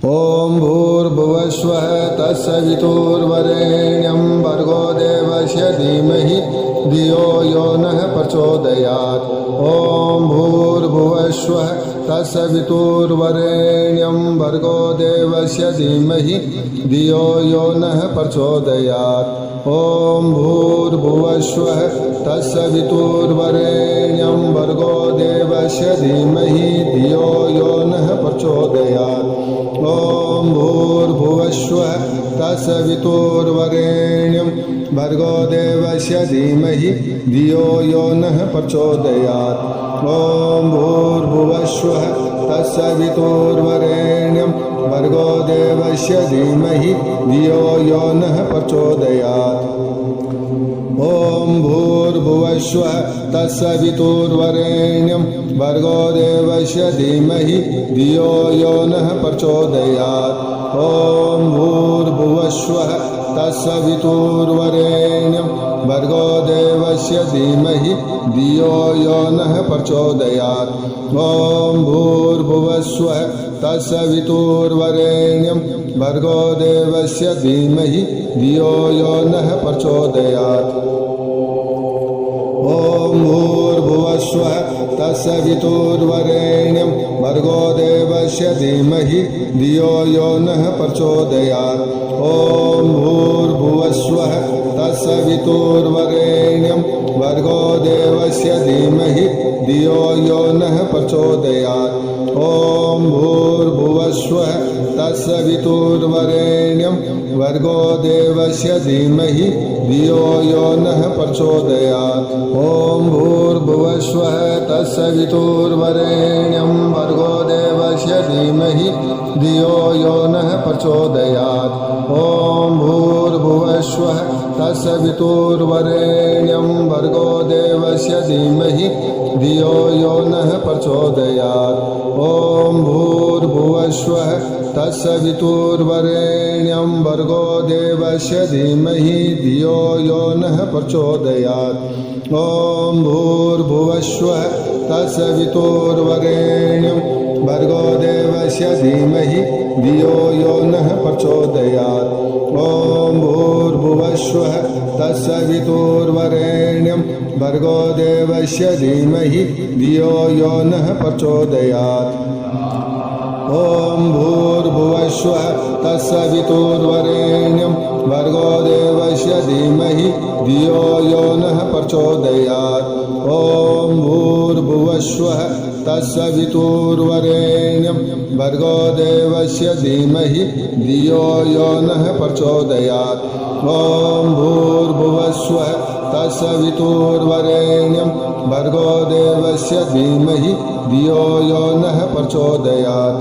ओम भूर्भुवस्वः तत्सवितुर्वरेण्यं भर्गो देवस्य धीमहि धियो यो नः प्रचोदयात्। ओम भूर्भुवस्वः तत्सवितुर्वरेण्यं भर्गो देवस्य धीमहि धियो यो नः प्रचोदयात्। ओम भूर्भुवस्वः तत्सवितुर्वरेण्यं भर्गो देवस्य धीमहि धियो यो नः प्रचोदयात्। ओम भूर्भुवस्वः तत्सवितुर्वरेण्यं भर्गो देवस्य धीमहि धियो यो नः प्रचोदयात्। ओम भूर्भुवस्वः तत्सवितुर्वरेण्यं भर्गो देवस्य धीमहि धियो यो नः प्रचोदयात्। ओम भूर्भुवस्वः तत्सवितुर्वरेण्यं भर्गो देवस्य धीमहि धियो यो नः प्रचोदयात्। ओम भूर्भुवस्वः तत्सवितुर्वरेण्यं भर्गो देवस्य धीमहि धियो यो नः प्रचोदयात्। ओम भूर्भुवस्वः तत्सवितुर्वरेण्यं भर्गो देवस्य धीमहि धियो यो नः प्रचोदयात्। ओम भूर्भुवस्वः तत्सवितुर्वरेण्यं भर्गो देवस्य धीमहि धियो यो नः प्रचोदयात्। ओम भूर्भुवस्वः तत्सवितुर्वरेण्यं भर्गो देवस्य धीमहि धियो यो नः प्रचोदयात्। ओम भूर्भुवस्वः तत्सवितुर्वरेण्यं भर्गो देवस्य धीमहि धियो यो नः प्रचोदयात्। ओम भूर्भुवस्वः तत्सवितुर्वरेण्यं भर्गो देवस्य धीमहि धियो यो नः प्रचोदयात्। ओम भूर्भुवस्वः तत्सवितुर्वरेण्यं भर्गो देवस्य धीमहि धियो यो नः प्रचोदयात्। ओम भूर्भुवस्वः तत्सवितुर्वरेण्यं भर्गो देवस्य धीमहि धियो यो नः प्रचोदयात्। ओम भूर्भुवस्वः तत्सवितुर्वरेण्यं भर्गो देवस्य धीमहि धियो यो नः प्रचोदयात्। ओम भूर्भुवस्वः तत्सवितुर्वरेण्यं भर्गो देवस्य धीमहि धियो यो नः प्रचोदयात्। ओम भूर्भुवस्वः तत्सवितुर्वरेण्यं भर्गो देवस्य धीमहि धियो यो नः प्रचोदयात्। ओम भूर्भुवस्वः तत्सवितुर्वरेण्यं भर्गो देवस्य धीमहि धियो यो नः प्रचोदयात्। ओम भूर्भुवस्वः तत्सवितुर्वरेण्यं भर्गो देवस्य धीमहि धियो यो नः प्रचोदयात्।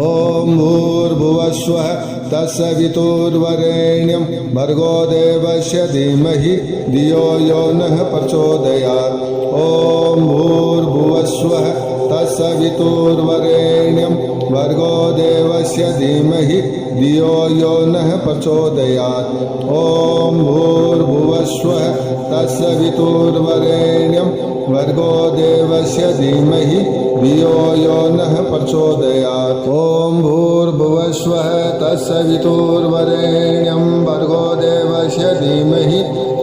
ओम भूर्भुवस्वः तत्सवितुर्वरेण्यं भर्गो देवस्य धीमहि धियो यो नः प्रचोदयात्। ओम भूर्भुवस्वः तत्सवितुर्वरेण्यं भर्गो देवस्य धीमहि धियो यो नः प्रचोदयात्। ओम भूर्भुवस्वः तत्सवितुर्वरेण्यं भर्गो देवस्य धीमहि धियो यो नः प्रचोदयात्। ओम भूर्भुवस्वः तत्सवितुर्वरेण्यं भर्गो देवस्य धीमहि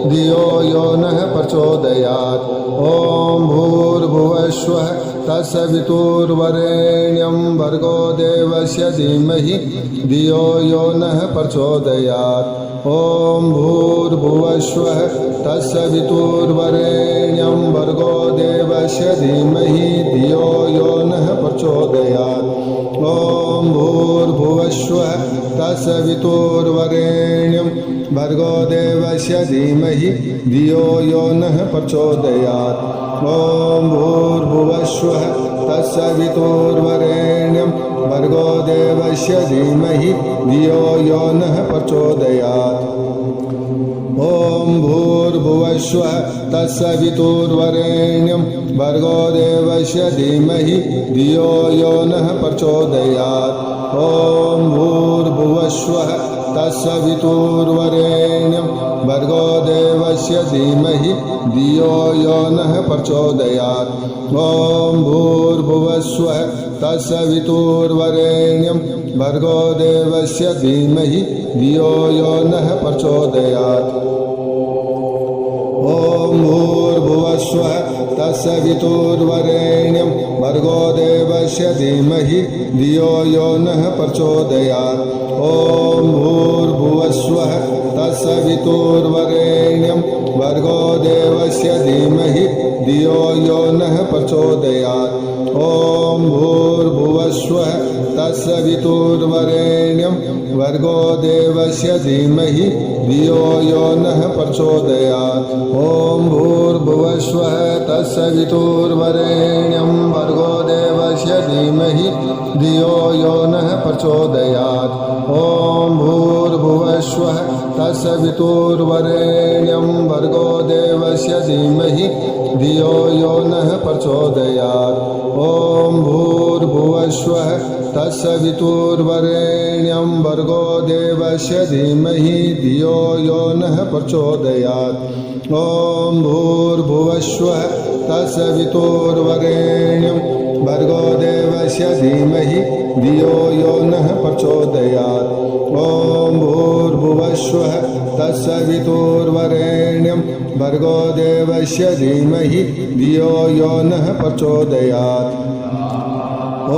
धियो यो नः प्रचोदयात्। ओम भूर्भुवस्वः तत्सवितुर्वरेण्यं भर्गो देवस्य धीमहि धियो यो नः प्रचोदयात्। ओम भूर्भुवस्वः तत्सवितुर्वरेण्यं भर्गो देवस्य धीमहि धियो यो नः प्रचोदयात्। ओम भूर्भुवस्वः तत्सवितुर्वरेण्यं भर्गो देवस्य धीमहि धियो यो नः प्रचोदयात्। ओम भूर्भुवस्वः तत्सवितुर्वरेण्यं भर्गो देवस्य धीमहि धियो यो नः प्रचोदयात्। ओम भूर्भुवस्वः तत्सवितुर्वरेण्यं भर्गो देवस्य धीमहि धियो यो नः प्रचोदयात्। ओम भूर्भुवस्वः तत्सवितुर्वरेण्यं भर्गो देवस्य धीमहि धियो यो नः प्रचोदयात्। ॐ भूर्भुवस्वः तत्सवितुर्वरेण्यं भर्गो देवस्य धीमहि धियो यो नः प्रचोदयात्। ॐ भूर्भुवस्वः तत्सवितुर्वरेण्यं भर्गो देवस्य धीमहि धियो यो नः प्रचोदयात्। ॐ भूर्भुवस्वः तत्सवितुर्वरेण्यं भर्गो देवस्य धीमहि धियो यो नः प्रचोदयात्। ॐ भूर्भुवस्वः तत्सवितुर्वरेण्यं भर्गो देवस्य धीमहि धियो यो नः प्रचोदयात्। ॐ भूर्भुवस्वः तत्सवितुर्वरेण्यं भर्गो देवस्य धीमहि धियो यो नः प्रचोदयात्। ॐ भूर्भुवस्वः तत्सवितुर्वरेण्यं भर्गो देवस्य धीमहि धियो यो नः प्रचोदयात्। ॐ भूर्भुवस्वः तत्सवितुर्वरेण्यं भर्गो देवस्य धीमहि धियो यो नः प्रचोदयात्। ॐ भूर्भुवस्वः तत्सवितुर्वरेण्यं भर्गो देवस्य धीमहि धियो यो नः प्रचोदयात्। ॐ भूर्भुवस्वः तत्सवितुर्वरेण्यं भर्गो देवस्य धीमहि धियो यो नः प्रचोदयात्। ॐ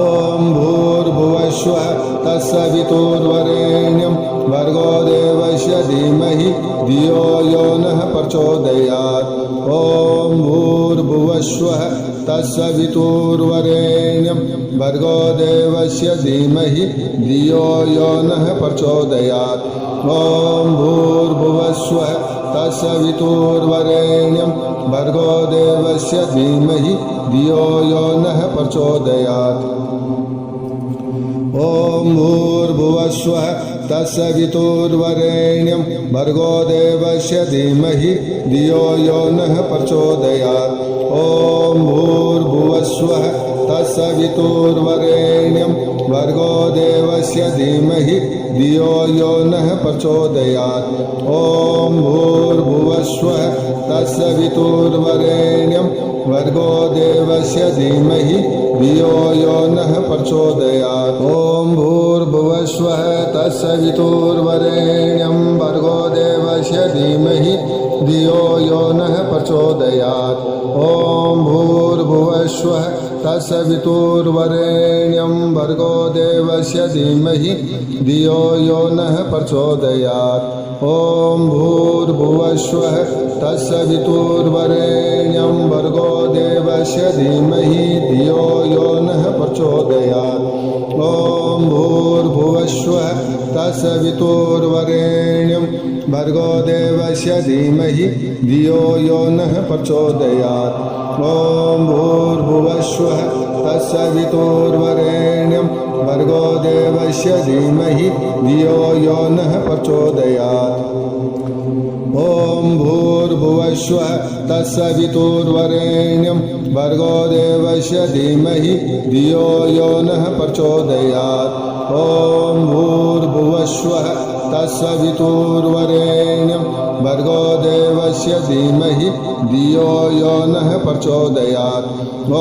भूर्भुवस्वः तत्सवितुर्वरेण्यं भर्गो देवस्य धीमहि धियो यो नः प्रचोदयात्। ॐ भूर्भुवस्वः तत्सवितुर्वरेण्यं भर्गो देवस्य धीमहि धियो यो नः प्रचोदयात्। ॐ भूर्भुवस्वः तत्सवितुर्वरेण्यं भर्गो देवस्य धीमहि धियो यो नः प्रचोदयात्। ॐ भूर्भुवस्वः तत्सवितुर्वरेण्यं भर्गो देवस्य धीमहि धियो यो नः प्रचोदयात्। ॐ भूर्भुवस्वः तत्सवितुर्वरेण्यं भर्गो देवस्य धीमहि धियो यो नः प्रचोदयात्। ॐ भूर्भुवस्वः तत्सवितुर्वरेण्यं भर्गो देवस्य धीमहि धियो यो नः प्रचोदयात्। ॐ भूर्भुवस्वः तत्सवितुर्वरेण्यं भर्गो देवस्य धीमहि धियो यो नः प्रचोदयात्। ॐ भूर्भुवस्वः तत्सवितुर्वरेण्यं भर्गो देवस्य धीमहि धियो यो नः प्रचोदयात्। ॐ भूर्भुवस्वः तत्सवितुर्वरेण्यं भर्गो देवस्य धीमहि धियो यो नः प्रचोदयात्। ॐ भूर्भुवस्वः तत्सवितुर्वरेण्यं भर्गो देवस्य धीमहि धियो यो नः प्रचोदयात्। ॐ भूर्भुवस्वः तत्सवितुर्वरेण्यं भर्गो देवस्य धीमहि धियो यो नः प्रचोदयात्। ॐ भूर्भुवस्वः तत्सवितुर्वरेण्यं भर्गो देवस्य धीमहि धियो यो नः प्रचोदयात्। ॐ भूर्भुवस्वः तत्सवितुर्वरेण्यं भर्गो देवस्य धीमहि धियो यो नः प्रचोदयात्। ॐ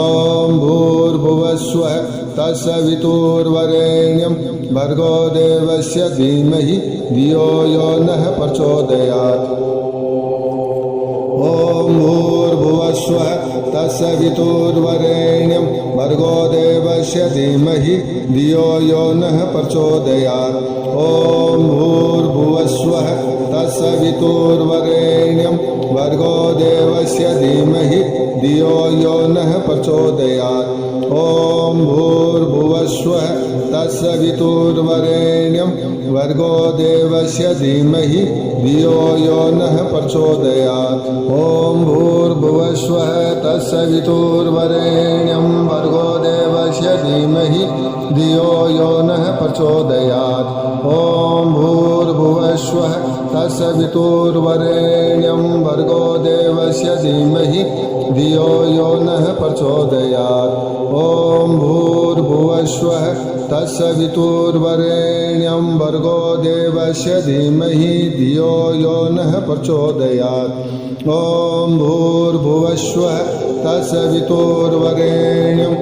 भूर्भुवस्वः तत्सवितुर्वरेण्यं भर्गो देवस्य धीमहि धियो यो नः प्रचोदयात्। ॐ भूर्भुवस्वः तत्सवितुर्वरेण्यं भर्गो देवस्य धीमहि धियो यो नः प्रचोदयात्। ॐ भूर्भुवस्वः तत्सवितुर्वरेण्यं भर्गो देवस्य धीमहि धियो यो नः प्रचोदयात्। ॐ भूर्भुवस्वः तत्सवितुर्वरेण्यं भर्गो देवस्य धीमहि धियो यो नः प्रचोदयात्। ॐ भूर्भुवस्वः तत्सवितुर्वरेण्यं भर्गो देवस्य धीमहि धियो यो नः प्रचोदयात्। ॐ भूर्भुवस्वः तत्सवितुर्वरेण्यं भर्गो देवस्य धीमहि धियो यो नः प्रचोदयात्। ॐ भूर्भुवस्वः तत्सवितुर्वरेण्यं भर्गो देवस्य धीमहि धियो यो नः प्रचोदयात्। ॐ भूर्भुवस्वः तत्सवितुर्वरेण्यं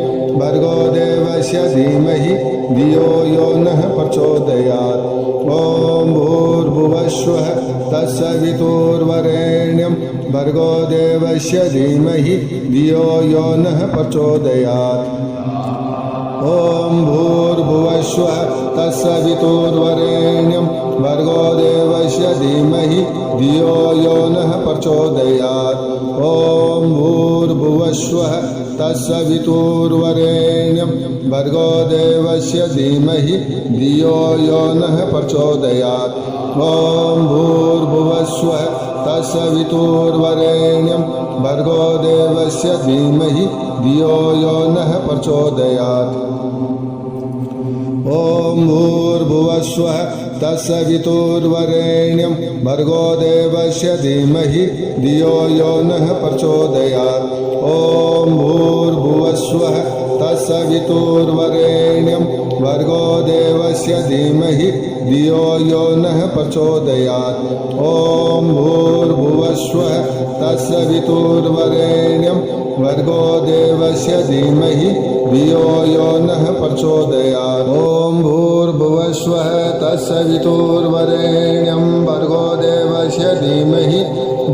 भर्गो देवस्य धीमहि धियो यो नः प्रचोदयात्। ॐ भूर्भुवस्वः तत्सवितुर्वरेण्यं भर्गो देवस्य धीमहि धियो यो नः प्रचोदयात्। ॐ भूर्भुवस्वः तत्सवितुर्वरेण्यं भर्गो देवस्य धीमहि धियो यो नः प्रचोदयात्। ॐ भूर्भुवस्वः तत्सवितुर्वरेण्यं भर्गो देवस्य धीमहि धियो यो नः प्रचोदयात्। ॐ भूर्भुवस्वः तत्सवितुर्वरेण्यं भर्गो देवस्य धीमहि धियो यो नः प्रचोदयात्। ॐ भूर्भुवस्वः तत्सवितुर्वरेण्यं भर्गो देवस्य धीमहि धियो यो नः प्रचोदयात्। ॐ भूर्भुवस्वः तत्सवितुर्वरेण्यं भर्गो देवस्य धीमहि धियो यो नः प्रचोदयात्। ॐ भूर्भुवस्वः तत्सवितुर्वरेण्यं भर्गो देवस्य धीमहि धियो यो नः प्रचोदयात्। ॐ भूर्भुवस्वः तत्सवितुर्वरेण्यं भर्गो देवस्य धीमहि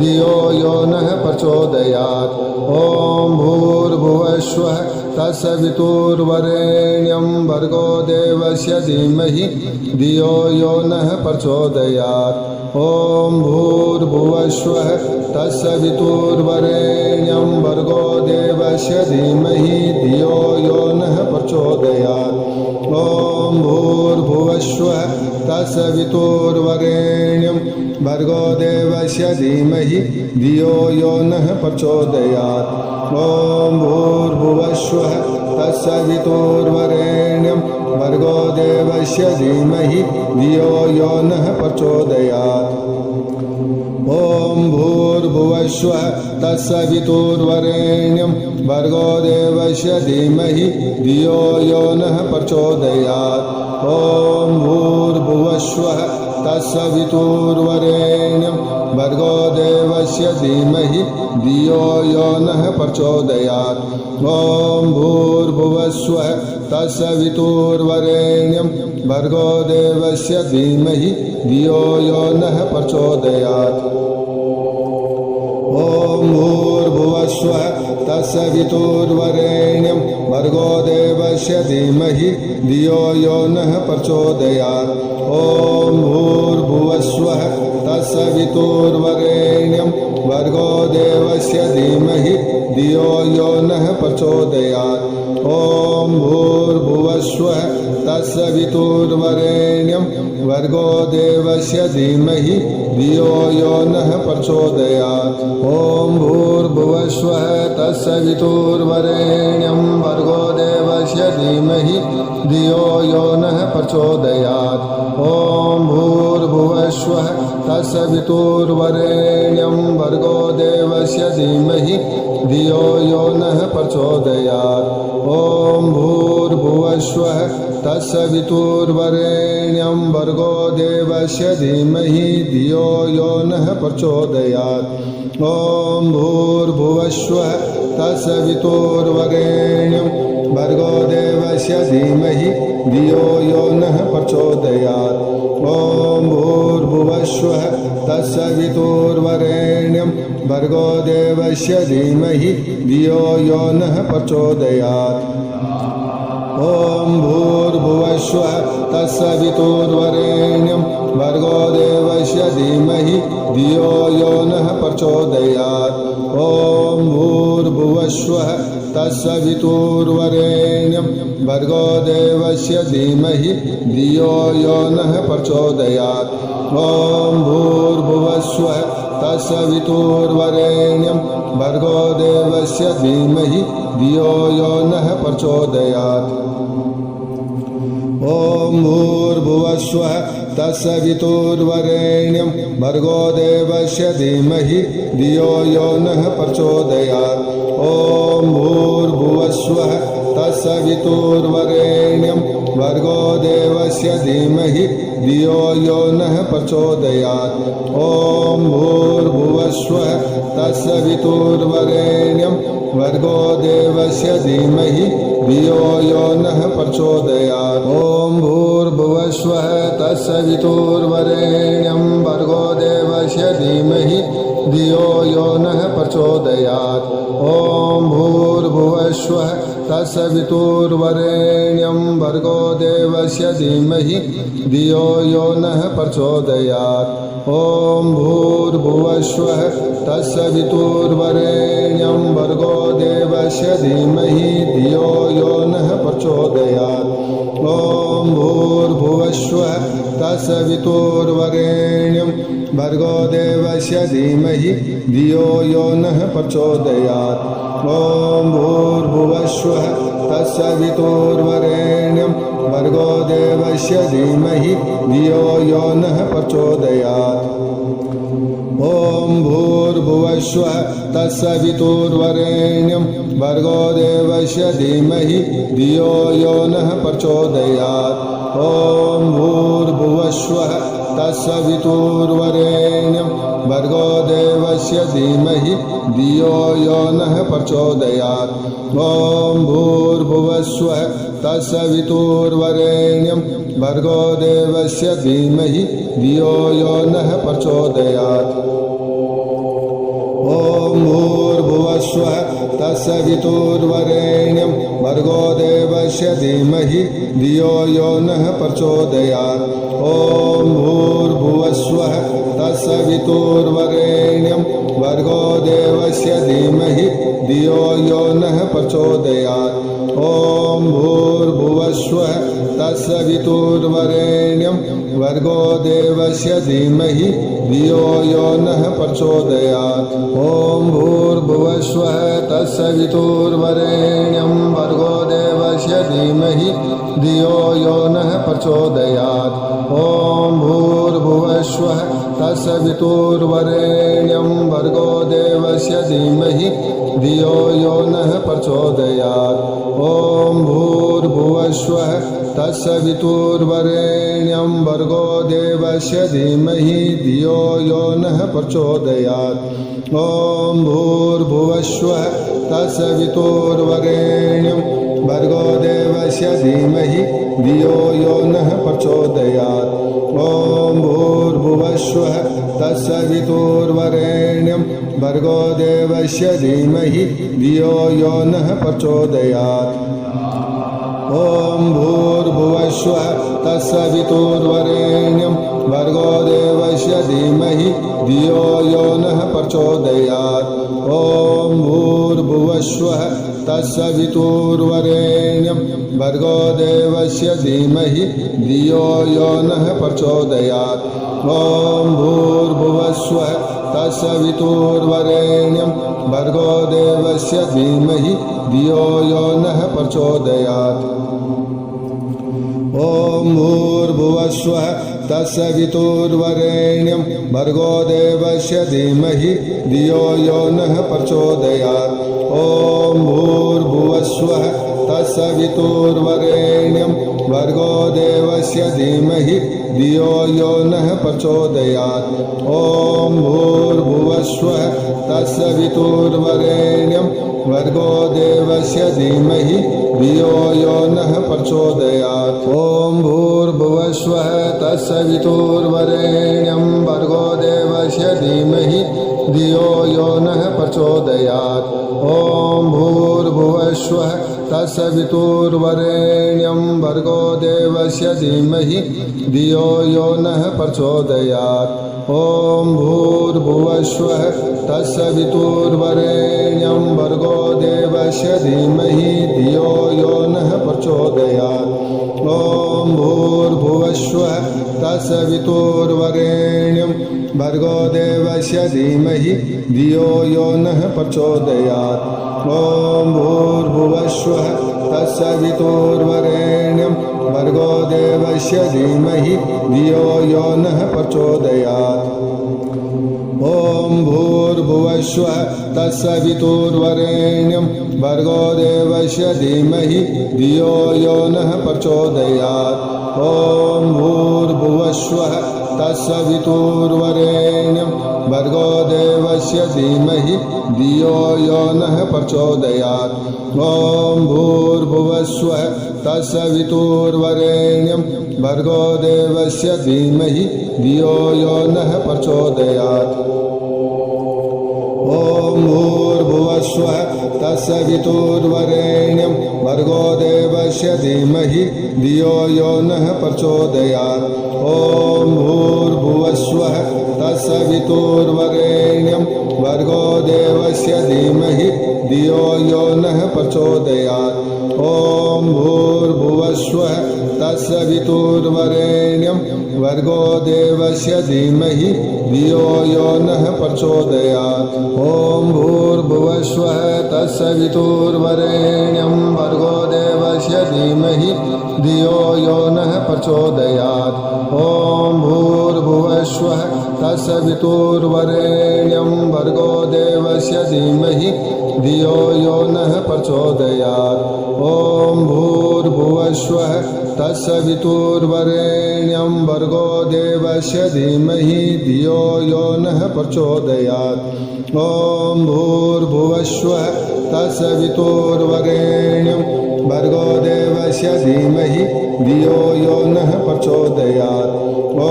धियो यो नः प्रचोदयात्। ॐ भूर्भुवस्वः तत्सवितुर्वरेण्यं भर्गो देवस्य धीमहि धियो यो नः प्रचोदयात्। ॐ भूर्भुवस्वः तत्सवितुर्वरेण्यं भर्गो देवस्य धीमहि धियो यो नः प्रचोदयात्। ॐ भूर्भुवस्वः तत्सवितुर्वरेण्यं भर्गो देवस्य धीमहि धियो यो नः प्रचोदयात्। ॐ भूर्भुवस्वः तत्सवितुर्वरेण्यं भर्गो देवस्य धीमहि धियो यो नः प्रचोदयात्। ॐ भूर्भुवस्वः तत्सवितुर्वरेण्यं भर्गो देवस्य धीमहि धियो यो नः प्रचोदयात्। ॐ भूर्भुवस्वः तत्सवितुर्वरेण्यं भर्गो देवस्य धीमहि धियो यो नः प्रचोदयात्। ॐ भूर्भुवस्वः तत्सवितुर्वरेण्यं भर्गो देवस्य धीमहि धियो यो नः प्रचोदयात्। ॐ भूर्भुवस्वः तत्सवितुर्वरेण्यं भर्गो देवस्य धीमहि धियो यो नः प्रचोदयात्। ॐ भूर्भुवस्वः तत्सवितुर्वरेण्यं भर्गो देवस्य धीमहि धियो यो नः प्रचोदयात्। ॐ भूर्भुवस्वः तत्सवितुर्वरेण्यं भर्गो देवस्य धीमहि धियो यो नः प्रचोदयात्। ॐ भूर्भुवस्वः तत्सवितुर्वरेण्यं भर्गो देवस्य धीमहि धियो यो नः प्रचोदयात्। ॐ भूर्भुवस्वः तत्सवितुर्वरेण्यं भर्गो देवस्य धीमहि धियो यो नः प्रचोदयात्। ॐ भूर्भुवस्वः तत्सवितुर्वरेण्यं भर्गो देवस्य धीमहि धियो यो नः प्रचोदयात्। ॐ भूर्भुवस्वः तत्सवितुर्वरेण्यं भर्गो देवस्य धीमहि धियो यो नः प्रचोदयात्। ॐ भूर्भुवस्वः तत्सवितुर्वरेण्यं भर्गो देवस्य धीमहि धियो यो नः प्रचोदयात्। ॐ भूर्भुवस्वः तत्सवितुर्वरेण्यं भर्गो देवस्य धीमहि धियो यो नः प्रचोदयात्। ॐ भूर्भुवस्वः तत्सवितुर्वरेण्यं भर्गो देवस्य धीमहि धियो यो नः प्रचोदयात्। ॐ भूर्भुवस्वः तत्सवितुर्वरेण्यं भर्गो देवस्य धीमहि धियो यो नः प्रचोदयात्। ॐ भूर्भुवस्वः तत्सवितुर्वरेण्यं भर्गो देवस्य धीमहि धियो यो नः प्रचोदयात्। ॐ भूर्भुवस्वः तत्सवितुर्वरेण्यं भर्गो देवस्य धीमहि धियो यो नः प्रचोदयात्। ॐ भूर्भुवस्वः तत्सवितुर्वरेण्यं भर्गो देवस्य धीमहि धियो यो नः प्रचोदयात्। ॐ भूर्भुवस्वः तत्सवितुर्वरेण्यं भर्गो देवस्य धीमहि धियो यो नः प्रचोदयात्। ॐ भूर्भुवस्वः तत्सवितुर्वरेण्यं भर्गो देवस्य धीमहि धियो यो नः प्रचोदयात्। ॐ भूर्भुवस्वः तत्सवितुर्वरेण्यं भर्गो देवस्य धीमहि धियो यो नः प्रचोदयात्। ॐ भूर्भुवस्वः तत्सवितुर्वरेण्यं भर्गो देवस्य धीमहि धियो यो नः प्रचोदयात्। ॐ भूर्भुवस्वः तत्सवितुर्वरेण्यं भर्गो देवस्य धीमहि धियो यो नः प्रचोदयात्। ॐ भूर्भुवस्वः तत्सवितुर्वरेण्यं भर्गो देवस्य धीमहि धियो यो नः प्रचोदयात्। ॐ भूर्भुवस्वः तत्सवितुर्वरेण्यं भर्गो देवस्य धीमहि धियो यो नः प्रचोदयात्। ॐ भूर्भुवस्वः तत्सवितुर्वरेण्यं भर्गो देवस्य धीमहि धियो यो नः प्रचोदयात्। ॐ भूर्भुवस्वः तत्सवितुर्वरेण्यं भर्गो देवस्य धीमहि धियो यो नः प्रचोदयात्। ॐ भूर्भुवस्वः तत्सवितुर्वरेण्यं भर्गो देवस्य धीमहि धियो यो नः प्रचोदयात्। ॐ भूर्भुवस्वः तत्सवितुर्वरेण्यं भर्गो देवस्य धीमहि धियो यो नः प्रचोदयात्। ॐ भूर्भुवस्वः तत्सवितुर्वरेण्यं भर्गो देवस्य धीमहि धियो यो नः प्रचोदयात्। ॐ भूर्भुवस्वः तत्सवितुर्वरेण्यं भर्गो देवस्य धीमहि धियो यो नः प्रचोदयात्। ॐ भूर्भुवस्वः तत्सवितुर्वरेण्यं भर्गो देवस्य धीमहि धियो यो नः प्रचोदयात्। ॐ भूर्भुवस्वः तत्सवितुर्वरेण्यं भर्गो देवस्य धीमहि धियो यो नः प्रचोदयात्। ॐ भूर्भुवस्वः तत्सवितुर्वरेण्यं भर्गो देवस्य धीमहि धियो यो नः प्रचोदयात्। ॐ भूर्भुवस्वः तत्सवितुर्वरेण्यं भर्गो देवस्य धीमहि धियो यो नः प्रचोदयात्। ॐ भूर्भुवस्वः तत्सवितुर्वरेण्यं भर्गो देवस्य धीमहि धियो यो नः प्रचोदयात्। ॐ भूर्भुवस्वः तत्सवितुर्वरेण्यं भर्गो देवस्य धीमहि धियो यो नः प्रचोदयात्। ॐ भूर्भुवस्वः तत्सवितुर्वरेण्यं भर्गो देवस्य धीमहि धियो यो नः प्रचोदयात्। ॐ भूर्भुवस्वः तत्सवितुर्वरेण्यं भर्गो देवस्य धीमहि धियो यो नः प्रचोदयात्। ॐ भूर्भुवस्वः तत्सवितुर्वरेण्यं भर्गो देवस्य धीमहि धियो यो नः प्रचोदयात्। ॐ भूर्भुवस्वः तत्सवितुर्वरेण्यं भर्गो देवस्य धीमहि धियो यो नः प्रचोदयात्। ॐ भूर्भुवस्वः तत्सवितुर्वरेण्यं भर्गो देवस्य धीमहि धियो यो नः प्रचोदयात्। ॐ भूर्भुवस्वः तत्सवितुर्वरेण्यं भर्गो देवस्य धीमहि धियो यो नः प्रचोदयात्। ॐ भूर्भुवस्वः तत्सवितुर्वरेण्यं भर्गो देवस्य धीमहि धियो यो नः प्रचोदयात्। ॐ भूर्भुवस्वः तत्सवितुर्वरेण्यं भर्गो देवस्य धीमहि धियो यो नः प्रचोदयात्। ॐ भूर्भुवस्वः तत्सवितुर्वरेण्यं भर्गो देवस्य धीमहि धियो यो नः प्रचोदयात्। ॐ भूर्भुवस्वः तत्सवितुर्वरेण्यं भर्गो देवस्य धीमहि धियो यो नः प्रचोदयात्। ॐ भूर्भुवस्वः तत्सवितुर्वरेण्यं भर्गो देवस्य धीमहि धियो यो नः प्रचोदयात्। ॐ भूर्भुवस्वः तत्सवितुर्वरेण्यं भर्गो देवस्य धीमहि धियो यो नः प्रचोदयात्। ॐ भूर्भुवस्वः तत्सवितुर्वरेण्यं भर्गो देवस्य धीमहि धियो यो नः प्रचोदयात्। ॐ भूर्भुवस्वः तत्सवितुर्वरेण्यं भर्गो देवस्य धीमहि धियो यो नः प्रचोदयात्। ॐ भूर्भुवस्वः तत्सवितुर्वरेण्यं भर्गो देवस्य धीमहि धियो यो नः प्रचोदयात्। ॐ भूर्भुवस्वः तत्सवितुर्वरेण्यं भर्गो देवस्य धीमहि धियो यो नः प्रचोदयात्। ॐ भूर्भुवस्वः तत्सवितुर्वरेण्यं भर्गो देवस्य धीमहि धियो यो नः प्रचोदयात्। ॐ भूर्भुवस्वः तत्सवितुर्वरेण्यं भर्गो देवस्य धीमहि धियो यो नः प्रचोदयात्। ॐ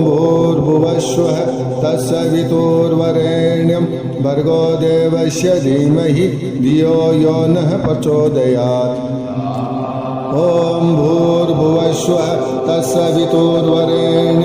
भूर्भुवस्वः तत्सवितुर्वरेण्यं भर्गो देवस्य धीमहि धियो यो नः प्रचोदयात्। ॐ भूर्भुवस्वः तत्सवितुर्वरेण्यं